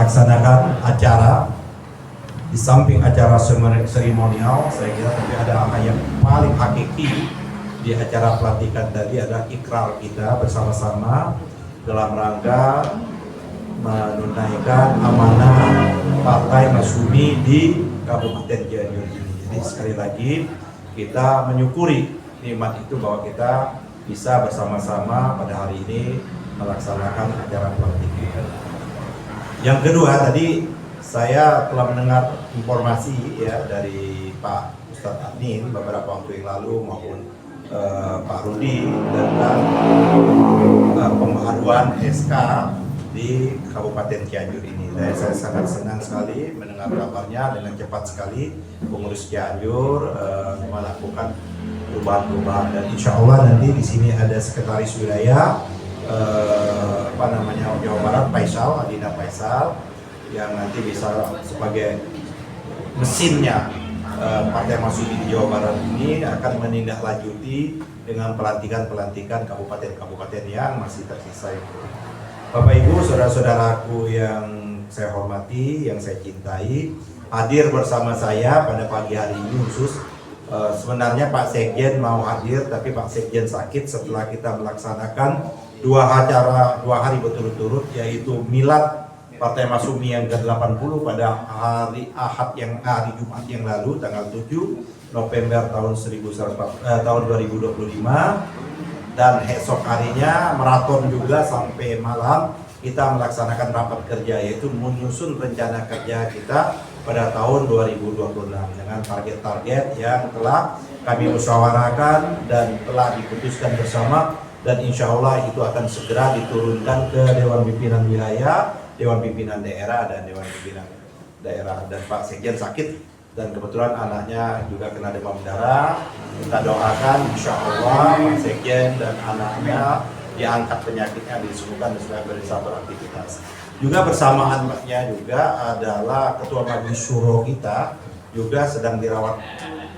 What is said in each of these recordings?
melaksanakan acara. Di samping acara seremonial, saya kira tapi ada hal yang paling hakiki di acara pelantikan tadi adalah ikrar kita bersama-sama dalam rangka menunaikan amanah Partai Masyumi di Kabupaten Cianjur ini. Jadi sekali lagi kita menyukuri nikmat itu bahwa kita bisa bersama-sama pada hari ini melaksanakan acara pelantikan. Yang kedua tadi saya telah mendengar informasi ya dari Pak Ustadz Adnin beberapa waktu yang lalu maupun Pak Rudi tentang pembaharuan SK di Kabupaten Cianjur ini. Dan saya sangat senang sekali mendengar kabarnya dengan cepat sekali pengurus Cianjur melakukan perubahan-perubahan, dan insya Allah nanti di sini ada sekretaris wilayah Jawa Barat Faisal, Adina Faisal, yang nanti bisa sebagai mesinnya Partai Masyumi di Jawa Barat ini akan menindaklanjuti dengan pelantikan kabupaten-kabupaten yang masih tersisa itu. Bapak Ibu, saudara-saudaraku yang saya hormati, yang saya cintai, hadir bersama saya pada pagi hari ini khusus. Sebenarnya Pak Sekjen mau hadir, tapi Pak Sekjen sakit setelah kita melaksanakan dua hari berturut-turut, yaitu milad Partai Masyumi yang ke-80 pada hari Jumat yang lalu tanggal 7 November tahun 2025, dan esok harinya maraton juga sampai malam kita melaksanakan rapat kerja, yaitu menyusun rencana kerja kita pada tahun 2026 dengan target-target yang telah kami musyawarahkan dan telah diputuskan bersama, dan insya Allah itu akan segera diturunkan ke Dewan Pimpinan Wilayah, Dewan Pimpinan Daerah, dan Dewan Pimpinan Daerah. Dan Pak Sekjen sakit dan kebetulan anaknya juga kena demam berdarah. Kita doakan insya Allah Pak Sekjen dan anaknya diangkat penyakitnya, disembuhkan dan supaya bisa beraktivitas. Juga bersamaannya juga adalah Ketua Majelis Syuro kita juga sedang dirawat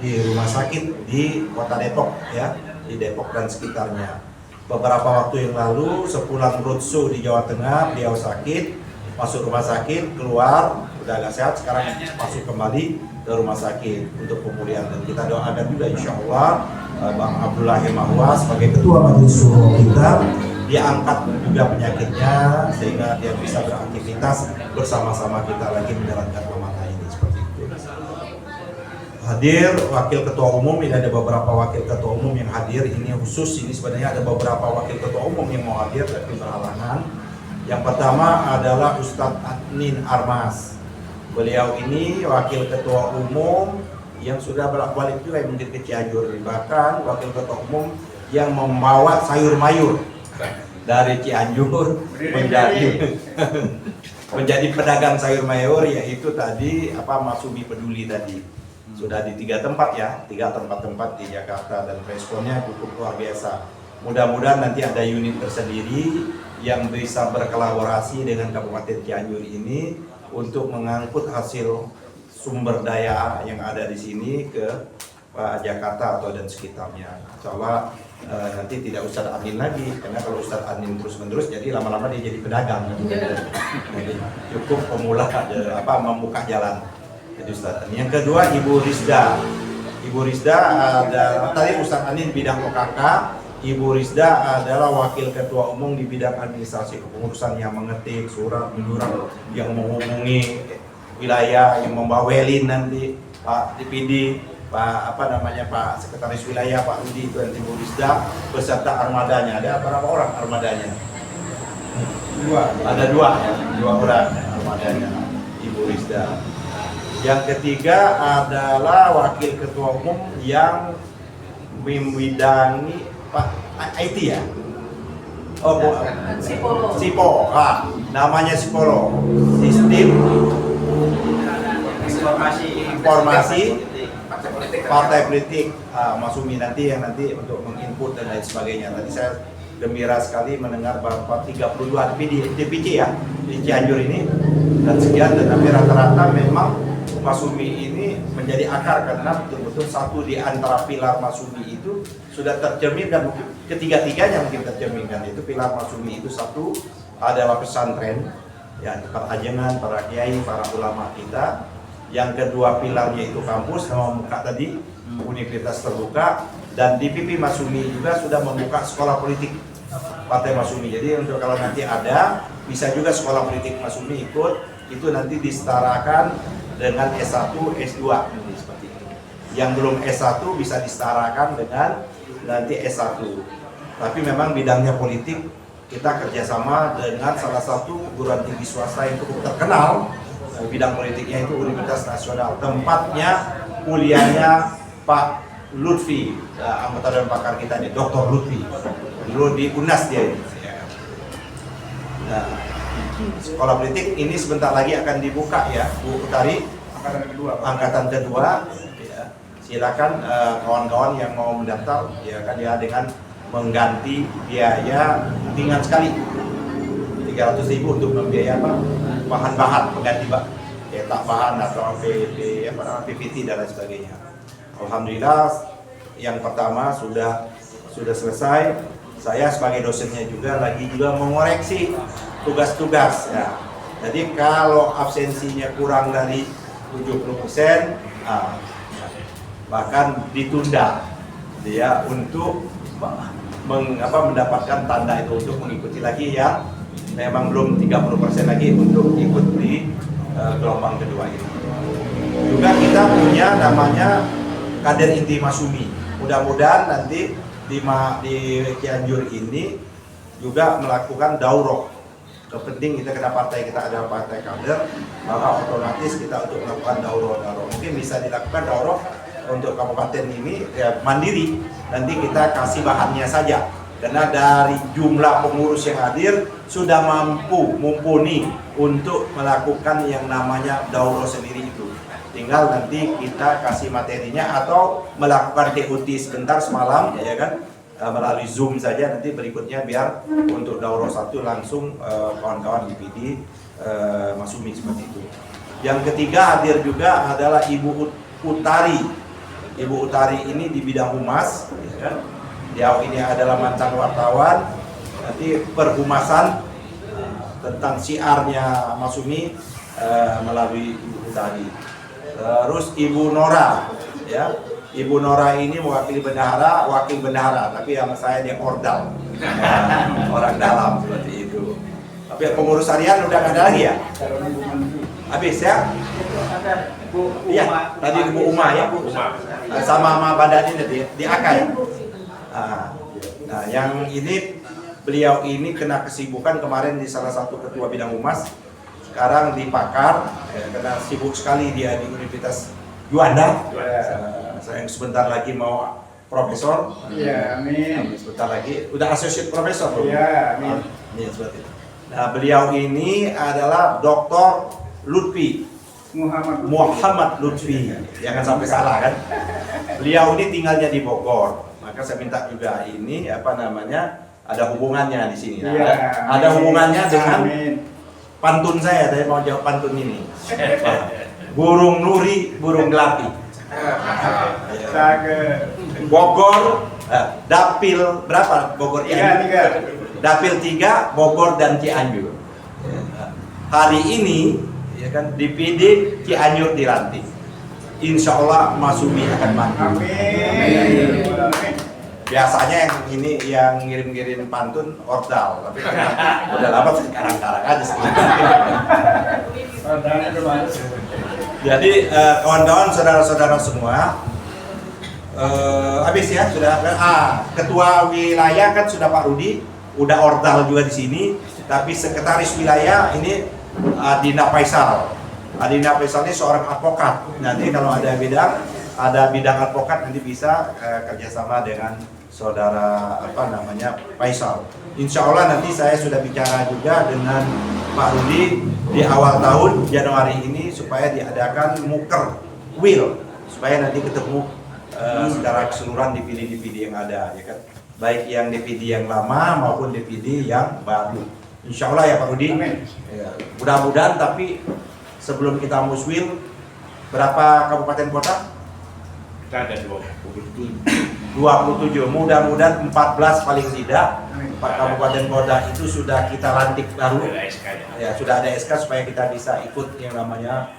di rumah sakit di Kota Depok ya, di Depok dan sekitarnya. Beberapa waktu yang lalu sepulang roadshow di Jawa Tengah beliau sakit, masuk rumah sakit, keluar, udah agak sehat, sekarang masuk kembali ke rumah sakit untuk pemulihan. Dan kita doakan juga insya Allah Bang Abdullah Hemahwa sebagai Ketua Majelis Syuro kita, dia angkat juga penyakitnya sehingga dia bisa beraktivitas bersama-sama kita lagi menjalankan amanah ini, seperti itu. Hadir Wakil Ketua Umum, ini ada beberapa Wakil Ketua Umum yang hadir, ini khusus, ini sebenarnya ada beberapa Wakil Ketua Umum yang mau hadir tapi berhalangan. Yang pertama adalah Ustadz Adnin Armas. Beliau ini Wakil Ketua Umum yang sudah bolak-balik juga mungkin ke Cianjur, bahkan Wakil Ketua Umum yang membawa sayur mayur dari Cianjur menjadi pedagang sayur mayur, yaitu tadi Masyumi Peduli tadi. Sudah di 3 tempat ya, 3 tempat di Jakarta, dan responnya cukup luar biasa. Mudah-mudahan nanti ada unit tersendiri yang bisa berkolaborasi dengan Kabupaten Cianjur ini untuk mengangkut hasil sumber daya yang ada di sini ke Jakarta atau dan sekitarnya. Insya Allah nanti tidak Ustadz Adnin lagi, karena kalau Ustadz Adnin terus-menerus jadi lama-lama dia jadi pedagang. Jadi cukup pemula membuka jalan. Jadi Ustadz Adnin. Yang kedua Ibu Rizda. Ibu Rizda ada tadi Ustadz Adnin bidang OKK. Ibu Rizda adalah Wakil Ketua Umum di bidang administrasi kepengurusan, yang mengetik surat menyurat, yang menghubungi wilayah, yang membawelin nanti Pak DPD, Pak Sekretaris Wilayah Pak Rudi, itu dan Ibu Rizda beserta armadanya. Ada berapa orang armadanya? Ada dua orang armadanya Ibu Rizda. Yang ketiga adalah Wakil Ketua Umum yang membidangi Pak IT ya? Oh, Sipolo. Namanya Sipolo. Sistem informasi partai politik. Masyumi nanti yang nanti untuk menginput dan lain sebagainya. Tadi saya gembira sekali mendengar bahwa 32 DPC ya di Cianjur ini dan sekian, dan tapi rata-rata memang Masyumi ini menjadi akar karena betul-betul satu di antara pilar Masyumi itu sudah tercerminkan, mungkin ketiga-tiganya mungkin tercerminkan, itu pilar Masyumi itu satu adalah pesantren, ya para ajengan, para kiai, para ulama kita. Yang kedua pilarnya itu kampus, sama membuka tadi universitas terbuka, dan DPP Masyumi juga sudah membuka sekolah politik Partai Masyumi. Jadi untuk kalau nanti ada, bisa juga sekolah politik Masyumi ikut, itu nanti disetarakan dengan S1, S2 seperti itu. Yang belum S1 bisa disetarakan dengan nanti S1. Tapi memang bidangnya politik, kita kerjasama dengan salah satu perguruan tinggi swasta yang cukup terkenal. Bidang politiknya itu Universitas Nasional. Tempatnya kuliahnya Pak Lutfi, anggota dewan pakar kita nih, Dr. Lutfi. Dulu di UNAS dia ini. Nah, sekolah politik ini sebentar lagi akan dibuka ya, Bu Utari. Angkatan kedua. Ya. Silakan kawan-kawan yang mau mendaftar, ya kan ya, dengan mengganti biaya ringan sekali 300.000 untuk membiayai apa, bahan-bahan pengganti cetak bahan atau PPT dan lain sebagainya. Alhamdulillah yang pertama sudah selesai. Saya sebagai dosennya juga lagi mengoreksi tugas-tugas ya. Jadi kalau absensinya kurang dari 70%, bahkan ditunda dia untuk mendapatkan tanda itu untuk mengikuti lagi ya. Memang belum 30% lagi untuk ikut di gelombang kedua ini. Juga kita punya namanya kader inti Masyumi. Mudah-mudahan nanti di Cianjur ini juga melakukan daurah. Kepenting kita karena partai kita adalah partai kader, maka otomatis kita untuk melakukan daurah. Mungkin bisa dilakukan daurah untuk kabupaten ini ya, mandiri. Nanti kita kasih bahannya saja. Karena dari jumlah pengurus yang hadir sudah mumpuni untuk melakukan yang namanya daurah sendiri itu. Tinggal nanti kita kasih materinya atau melakukan TOT sebentar semalam ya kan, melalui Zoom saja. Nanti berikutnya biar untuk daurah satu langsung kawan-kawan DPD Masyumi seperti itu. Yang ketiga hadir juga adalah Ibu Utari. Ibu Utari ini di bidang humas ya kan? Dia ini adalah mantan wartawan, nanti perhumasan tentang siarnya Masyumi melalui Ibu Utari. Terus Ibu Nora, ya, Ibu Nora ini mewakili bendahara, wakil bendahara, tapi yang saya dia ordal, orang dalam seperti itu. Tapi pengurus harian udah nggak ada lagi ya? Habis ya? Iya, tadi Bu Uma ya, sama Badan ini di Akai. Nah, yang ini beliau ini kena kesibukan kemarin di salah satu ketua bidang humas, sekarang di Pakar, karena sibuk sekali dia di Universitas Juanda. Saya sebentar lagi mau profesor. Iya, amin. Sebentar lagi udah associate profesor. Iya, amin. Ini seperti itu. Nah, beliau ini adalah Dr. Lutfi Muhammad Lutfi, jangan sampai salah kan. Beliau ini tinggalnya di Bogor. Maka saya minta juga ini ada hubungannya di sini. Nah, ada hubungannya dengan pantun saya. Saya mau jawab pantun ini. Burung nuri, burung gelapi. Bogor, dapil berapa? Bogor Cianjur. Dapil 3, Bogor dan Cianjur. Hari ini ya kan DPD Cianjur dilantik. Insya Allah Masyumi akan maju. Amin. Biasanya yang ini yang ngirim-ngirim pantun ordal, tapi udah lama sekarang-karang aja sih. Jadi kawan-kawan, saudara-saudara semua, habis ya sudah. Ketua wilayah kan sudah Pak Rudi, udah ordal juga di sini. Tapi sekretaris wilayah ini Adina Faisal. Adina Faisal ini seorang advokat. Nanti kalau ada bidang advokat nanti bisa kerjasama dengan saudara Faisal. Insya Allah nanti saya sudah bicara juga dengan Pak Rudi di awal tahun Januari ini supaya diadakan muker will, supaya nanti ketemu secara keseluruhan DPD yang ada, ya kan, baik yang DPD yang lama maupun DPD yang baru. Insya Allah ya Pak Rudi. Ya, mudah-mudahan. Tapi sebelum kita muswil, berapa kabupaten kota? Kita ada 27. 27. Mudah-mudahan 14 paling tidak. 4 kabupaten kota itu sudah kita lantik baru. Ada SK-nya. Ya, sudah ada SK supaya kita bisa ikut yang namanya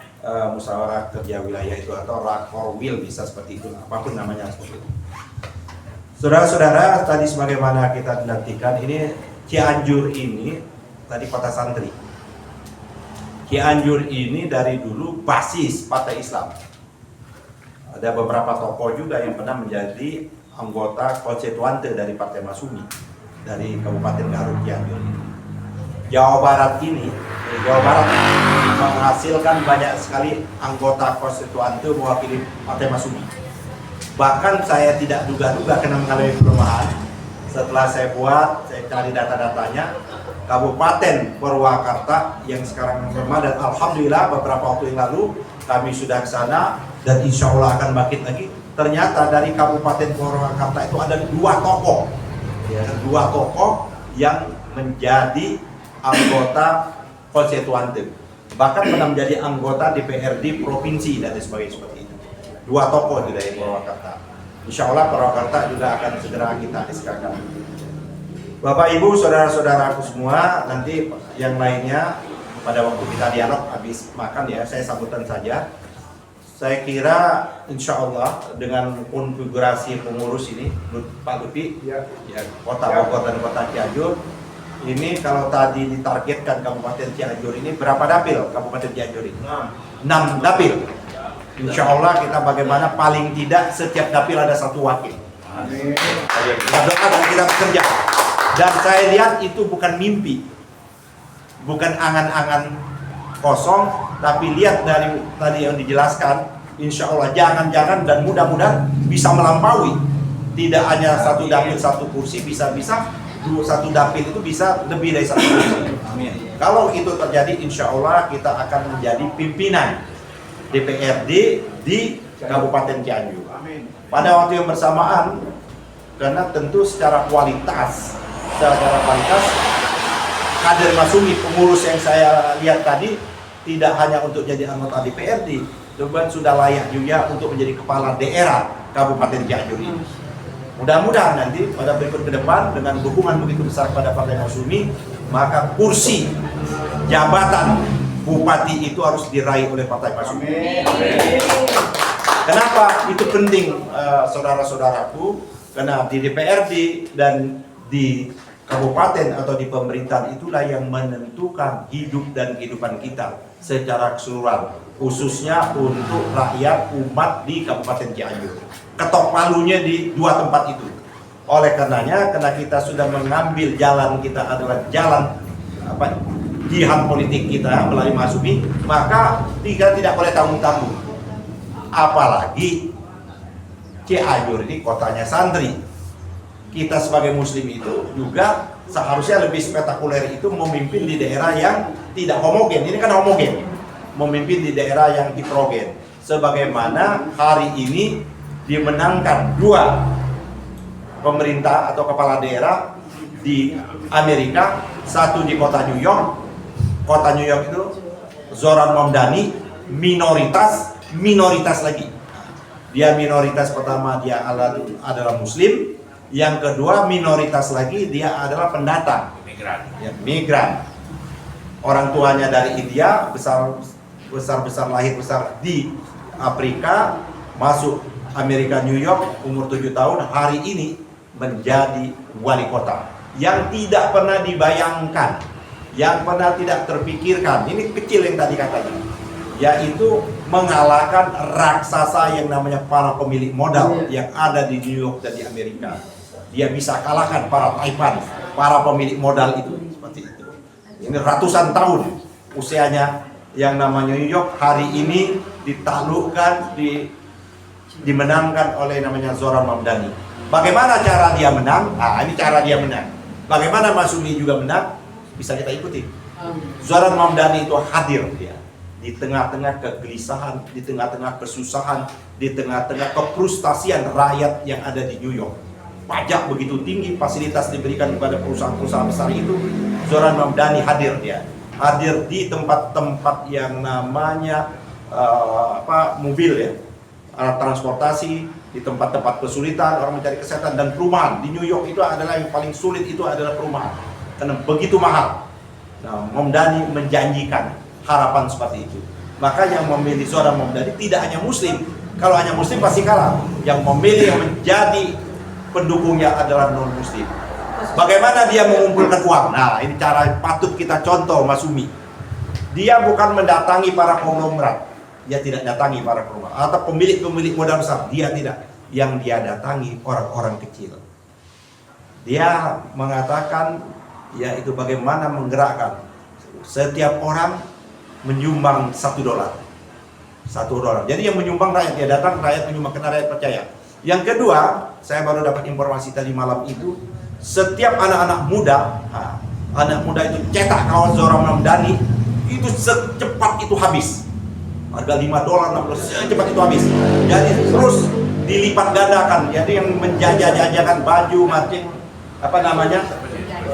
musyawarah kerja wilayah itu atau rakorwil, bisa seperti itu, apapun namanya seperti itu. Saudara-saudara, tadi sebagaimana kita nantikan, ini Cianjur ini tadi kota santri. Cianjur ini dari dulu basis Partai Islam. Ada beberapa tokoh juga yang pernah menjadi anggota konstituante dari Partai Masyumi dari Kabupaten Garut Cianjur ini. Jawa Barat menghasilkan banyak sekali anggota konstituante mewakili Partai Masyumi. Bahkan saya tidak duga-duga kena mengalami perubahan. Setelah saya cari data-datanya, Kabupaten Purwakarta yang sekarang lemah, dan alhamdulillah beberapa waktu yang lalu kami sudah ke sana dan insya Allah akan bangkit lagi. Ternyata dari Kabupaten Purwakarta itu ada 2 tokoh, ya, 2 tokoh yang menjadi anggota konstituante, bahkan pernah menjadi anggota DPRD provinsi dan sebagainya seperti itu. 2 tokoh itu dari Purwakarta. Insya Allah Purwakarta juga akan segera kita SK-kan. Bapak Ibu, saudara-saudaraku semua, nanti yang lainnya pada waktu kita dialog habis makan ya, saya sambutan saja. Saya kira insya Allah dengan konfigurasi pengurus ini, Pak Lutfi, ya, Kota Bogor dan Kota Cianjur, ini kalau tadi ditargetkan Kabupaten Cianjur ini berapa dapil Kabupaten Cianjur ini? 6 dapil. Insya Allah kita bagaimana paling tidak setiap dapil ada 1 wakil. Amin. Berdoa dan kita bekerja. Dan saya lihat itu bukan mimpi, bukan angan-angan kosong, tapi lihat dari tadi yang dijelaskan, insya Allah jangan-jangan dan mudah-mudahan bisa melampaui. Tidak hanya 1 dapil 1 kursi, bisa-bisa 1 dapil itu bisa lebih dari 1 kursi. Amin. Kalau itu terjadi, insya Allah kita akan menjadi pimpinan DPRD di Kabupaten Cianjur. Amin. Pada waktu yang bersamaan, karena tentu secara kualitas kader Masyumi, pengurus yang saya lihat tadi tidak hanya untuk jadi anggota DPRD, dan sudah layak juga untuk menjadi kepala daerah Kabupaten Cianjur ini. Mudah-mudahan nanti pada berikut ke depan dengan dukungan begitu besar pada Partai Masyumi, maka kursi jabatan bupati itu harus diraih oleh Partai Masyumi. Kenapa itu penting, saudara-saudaraku? Karena di DPRD dan di kabupaten atau di pemerintahan itulah yang menentukan hidup dan kehidupan kita secara keseluruhan, khususnya untuk rakyat umat di Kabupaten Cianjur. Ketok palunya di 2 tempat itu. Oleh karenanya, karena kita sudah mengambil jalan kita adalah jalan jihad politik kita melalui Masyumi, maka kita tidak boleh tanggung-tanggung. Apalagi Cianjur ini kotanya santri. Kita sebagai muslim itu juga seharusnya lebih spektakuler itu memimpin di daerah yang tidak homogen. Ini kan homogen. Memimpin di daerah yang heterogen. Sebagaimana hari ini dimenangkan 2 pemerintah atau kepala daerah di Amerika, 1 di kota New York. Kota New York itu Zoran Mamdani, minoritas lagi. Dia minoritas pertama, dia adalah muslim. Yang kedua minoritas lagi, dia adalah pendatang, migran. Orang tuanya dari India, lahir besar di Afrika, masuk Amerika New York, umur 7 tahun, hari ini menjadi wali kota. Yang tidak pernah dibayangkan, yang pernah tidak terpikirkan, ini kecil yang tadi katanya, yaitu mengalahkan raksasa yang namanya para pemilik modal yang ada di New York dan di Amerika. Dia bisa kalahkan para Taipan, para pemilik modal itu, seperti itu. Ini ratusan tahun usianya yang namanya New York, hari ini ditaklukkan, dimenangkan oleh namanya Zoran Mamdani. Bagaimana cara dia menang? Ini cara dia menang. Bagaimana Masyumi juga menang? Bisa kita ikuti. Zoran Mamdani itu hadir dia di tengah-tengah kegelisahan, di tengah-tengah kesusahan, di tengah-tengah kefrustasian rakyat yang ada di New York. Pajak begitu tinggi, fasilitas diberikan kepada perusahaan-perusahaan besar itu, Zoran Mamdani hadir dia. Hadir di tempat-tempat yang namanya mobil ya, alat transportasi, di tempat-tempat kesulitan, orang mencari kesehatan dan perumahan. Di New York itu adalah yang paling sulit, itu adalah perumahan karena begitu mahal. Nah, Momdani menjanjikan harapan seperti itu. Maka yang memilih seorang Momdani tidak hanya Muslim. Kalau hanya Muslim pasti kalah. Yang memilih yang menjadi pendukungnya adalah non-Muslim. Bagaimana dia mengumpulkan uang? Nah, ini cara patut kita contoh Mas Umi. Dia bukan mendatangi para konglomerat. Dia tidak datangi para konglomerat. Atau pemilik-pemilik modal besar. Dia tidak. Yang dia datangi orang-orang kecil. Dia mengatakan, yaitu bagaimana menggerakkan setiap orang menyumbang $1. $1. Jadi yang menyumbang rakyat, dia datang, rakyat menyumbang, karena rakyat percaya. Yang kedua, saya baru dapat informasi tadi malam itu, setiap anak-anak muda, anak muda itu cetak kaos seorang Momdani, itu secepat itu habis. Harga $5, $6, secepat itu habis. Jadi terus dilipat gandakan. Jadi yang menjajah-jajakan baju, macam apa namanya,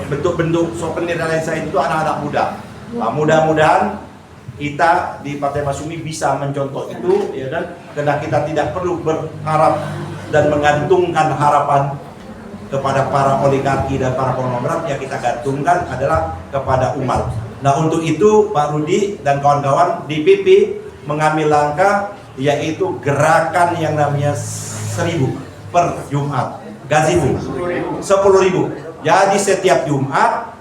bentuk-bentuk souvenir dan lain-lain itu anak-anak muda. Nah, mudah-mudahan kita di Partai Masyumi bisa mencontoh itu, ya kan? Karena kita tidak perlu berharap dan menggantungkan harapan kepada para oligarki dan para konglomerat. Yang kita gantungkan adalah kepada umat. Nah, untuk itu Pak Rudi dan kawan-kawan DPP mengambil langkah, yaitu gerakan yang namanya 1.000 per Jumat. Gazibu 10.000. Jadi setiap Jumat,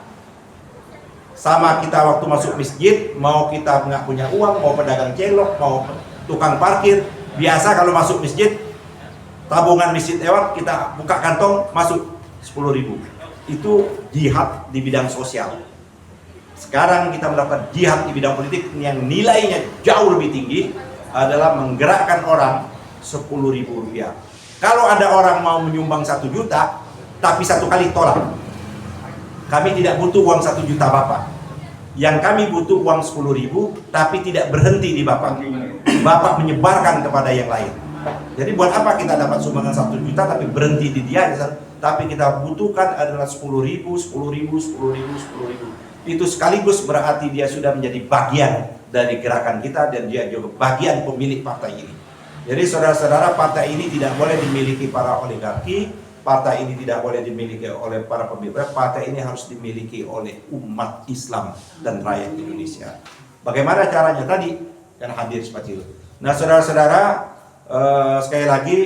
sama kita waktu masuk masjid, mau kita nggak punya uang, mau pedagang celok, mau tukang parkir, biasa kalau masuk masjid, tabungan masjid lewat, kita buka kantong, masuk 10.000. Itu jihad di bidang sosial. Sekarang kita melakukan jihad di bidang politik yang nilainya jauh lebih tinggi, adalah menggerakkan orang Rp10.000. Kalau ada orang mau menyumbang 1 juta, tapi satu kali tolak. Kami tidak butuh uang 1 juta Bapak. Yang kami butuh uang 10.000, tapi tidak berhenti di Bapak. Bapak menyebarkan kepada yang lain. Jadi buat apa kita dapat sumbangan 1 juta, tapi berhenti di dia? Tapi kita butuhkan adalah 10.000, 10.000, 10.000, 10.000. Itu sekaligus berarti dia sudah menjadi bagian dari gerakan kita, dan dia juga bagian pemilik partai ini. Jadi saudara-saudara, partai ini tidak boleh dimiliki para oligarki, partai ini tidak boleh dimiliki oleh para pemilik, partai ini harus dimiliki oleh umat Islam dan rakyat Indonesia. Bagaimana caranya tadi? Kan hadir seperti itu. Nah saudara-saudara, sekali lagi,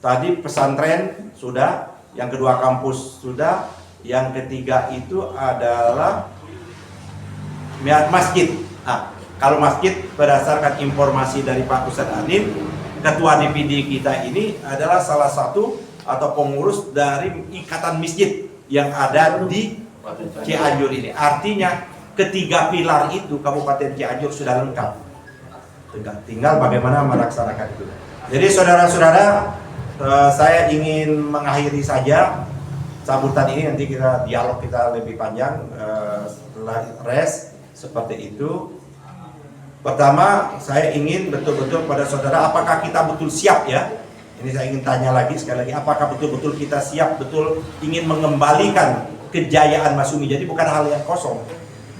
tadi pesantren sudah, yang kedua kampus sudah, yang ketiga itu adalah masjid. Kalau masjid, berdasarkan informasi dari Pak Ustadz Anin, Ketua DPD kita ini adalah salah satu atau pengurus dari ikatan masjid yang ada di Cianjur ini. Artinya ketiga pilar itu Kabupaten Cianjur sudah lengkap. Tinggal bagaimana melaksanakan itu. Jadi saudara-saudara, saya ingin mengakhiri saja sambutan ini, nanti kita dialog kita lebih panjang setelah rest seperti itu. Pertama, saya ingin betul-betul pada saudara, apakah kita betul siap ya? Ini saya ingin tanya lagi sekali lagi, apakah betul-betul kita siap betul ingin mengembalikan kejayaan Masyumi? Jadi bukan hal yang kosong.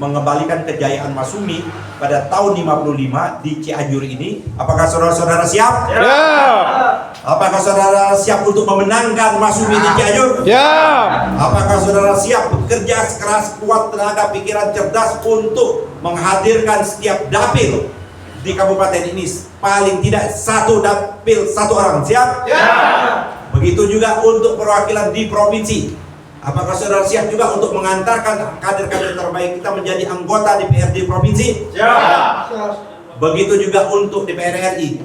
Mengembalikan kejayaan Masyumi pada tahun 55 di Cianjur ini. Apakah saudara-saudara siap? Ya. Apakah saudara siap untuk memenangkan Masyumi di Cianjur? Ya. Apakah saudara siap bekerja keras, kuat tenaga, pikiran cerdas untuk menghadirkan setiap dapil di kabupaten ini, paling tidak satu dapil satu orang? Siap? Ya. Begitu juga untuk perwakilan di provinsi. Apakah saudara siap juga untuk mengantarkan kader-kader terbaik kita menjadi anggota DPRD provinsi? Ya. Begitu juga untuk DPR RI,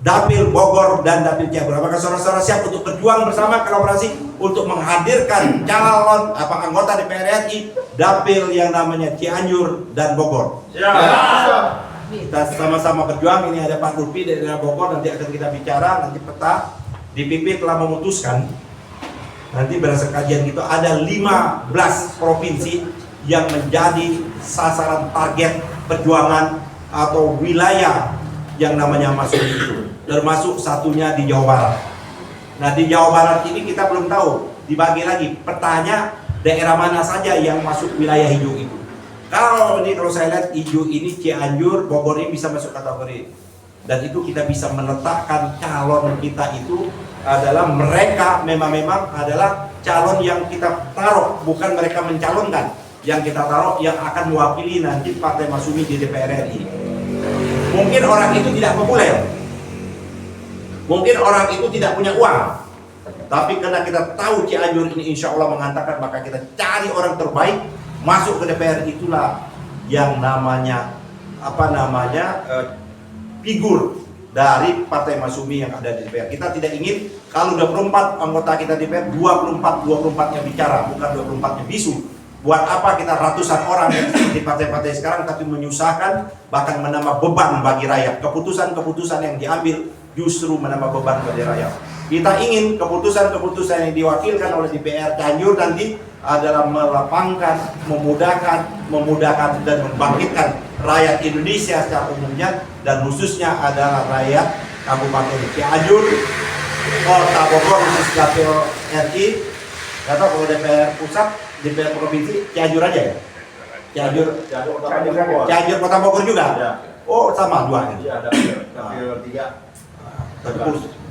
dapil Bogor dan dapil Cianjur. Apakah saudara-saudara siap untuk berjuang bersama, kolaborasi untuk menghadirkan calon anggota DPR RI dapil yang namanya Cianjur dan Bogor? Ya. Kita sama-sama berjuang. Ini ada Pak Lutfi dari daerah Bogor, nanti akan kita bicara, nanti peta. DPP telah memutuskan, nanti berdasarkan kajian itu ada 15 provinsi yang menjadi sasaran target perjuangan atau wilayah yang namanya masuk itu, termasuk satunya di Jawa Barat. Nah di Jawa Barat ini kita belum tahu, dibagi lagi petanya daerah mana saja yang masuk wilayah hijau itu. Kalau saya lihat hijau ini Cianjur, Bogor ini bisa masuk kategori Dan itu kita bisa meletakkan calon kita itu adalah mereka memang adalah calon yang kita taruh, bukan mereka mencalonkan. Yang kita taruh yang akan mewakili nanti Partai Masyumi di DPR RI. Mungkin orang itu tidak populer, mungkin orang itu tidak punya uang, tapi karena kita tahu Cianjur ini insya Allah mengatakan, maka kita cari orang terbaik masuk ke DPR. Itulah yang namanya figur dari Partai Masyumi yang ada di DPR. Kita tidak ingin kalau 24 anggota kita di DPR, 24-nya bicara, bukan 24-nya bisu. Buat apa kita ratusan orang yang di partai-partai sekarang tapi menyusahkan, bahkan menambah beban bagi rakyat. Keputusan-keputusan yang diambil justru menambah beban bagi rakyat. Kita ingin keputusan-keputusan yang diwakilkan oleh DPR Cianjur nanti adalah melapangkan, memudahkan dan membangkitkan rakyat Indonesia secara umumnya, dan khususnya adalah rakyat Kabupaten Cianjur, Kota Bogor, khusus DPR RI, atau kalau DPR pusat, DPR provinsi, Cianjur aja ya? Cianjur Kota Bogor juga? Ya. Oh sama dua ya? Iya, dapil 3. Tapi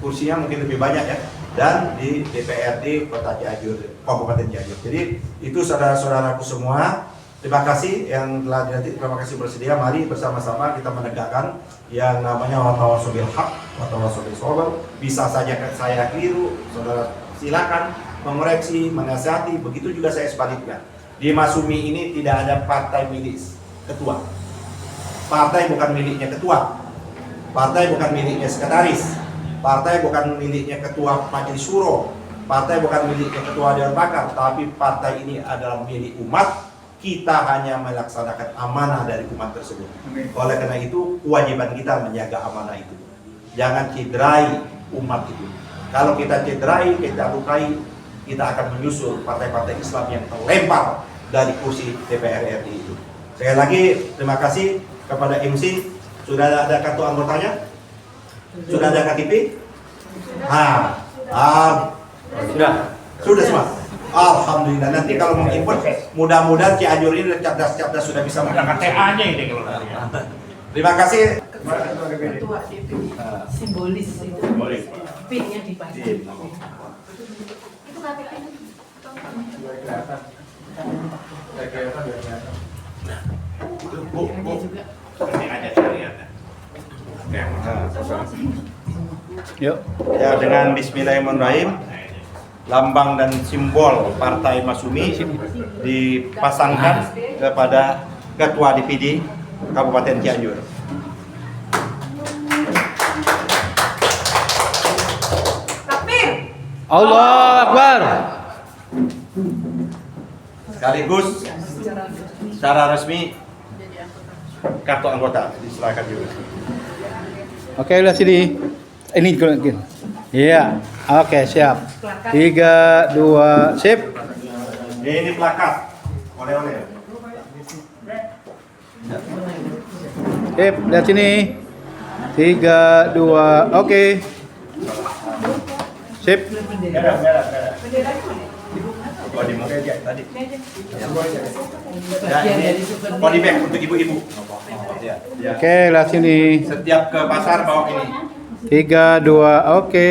kursinya mungkin lebih banyak ya. Dan di DPRD Kota Cianjur, Kabupaten Cianjur. Jadi itu saudara-saudaraku semua, terima kasih yang telah dilantik, terima kasih bersedia. Mari bersama-sama kita menegakkan yang namanya watawasobil haq, watawasobil sobel. Bisa saja saya keliru, saudara silakan mengoreksi, menasihati. Begitu juga saya sebaliknya. Di Masyumi ini tidak ada partai milik ketua. Partai bukan miliknya ketua. Partai bukan miliknya sekretaris. Partai bukan miliknya ketua majelis syuro. Partai bukan miliknya ketua dewan pakar. Tapi partai ini adalah milik umat. Kita hanya melaksanakan amanah dari umat tersebut. Oleh karena itu, kewajiban kita menjaga amanah itu. Jangan cederai umat itu. Kalau kita cederai, kita lukai, kita akan menyusul partai-partai Islam yang terlempar dari kursi DPR RI itu. Sekali lagi, terima kasih kepada MC. Sudah ada kartu anggotanya? Sudah ada KTP? Sudah semua. Alhamdulillah. Nanti kalau mau input, mudah-mudahan Cianjur ini cerdas-cerdas sudah bisa menggunakan TA-nya ini kalau nanti. Terima kasih. Ketua DPD simbolis itu. Simbolis. P-nya dipasang. P. Itu KTP ini. Bu. Juga. Seperti aja saya lihat. Yuk. Ya, dengan Bismillahirrahmanirrahim, lambang dan simbol Partai Masyumi dipasangkan kepada Ketua DPD Kabupaten Cianjur. Takbir. Allah Akbar. Sekaligus secara resmi kartu anggota diserahkan juga. Oke, udah sini. Ini gini. Iya. Oke, siap. 3, 2, sip. Ini plakat. Oleh-oleh. Sip, lihat sini. 3, 2, oke. Sip. Merah. Oh, di meja tadi. Ya, Bagian ini dari souvenir. body bag untuk ibu-ibu. Ya, ya. Oke, lihat sini. Setiap ke pasar bawa ini. 3, 2, oke.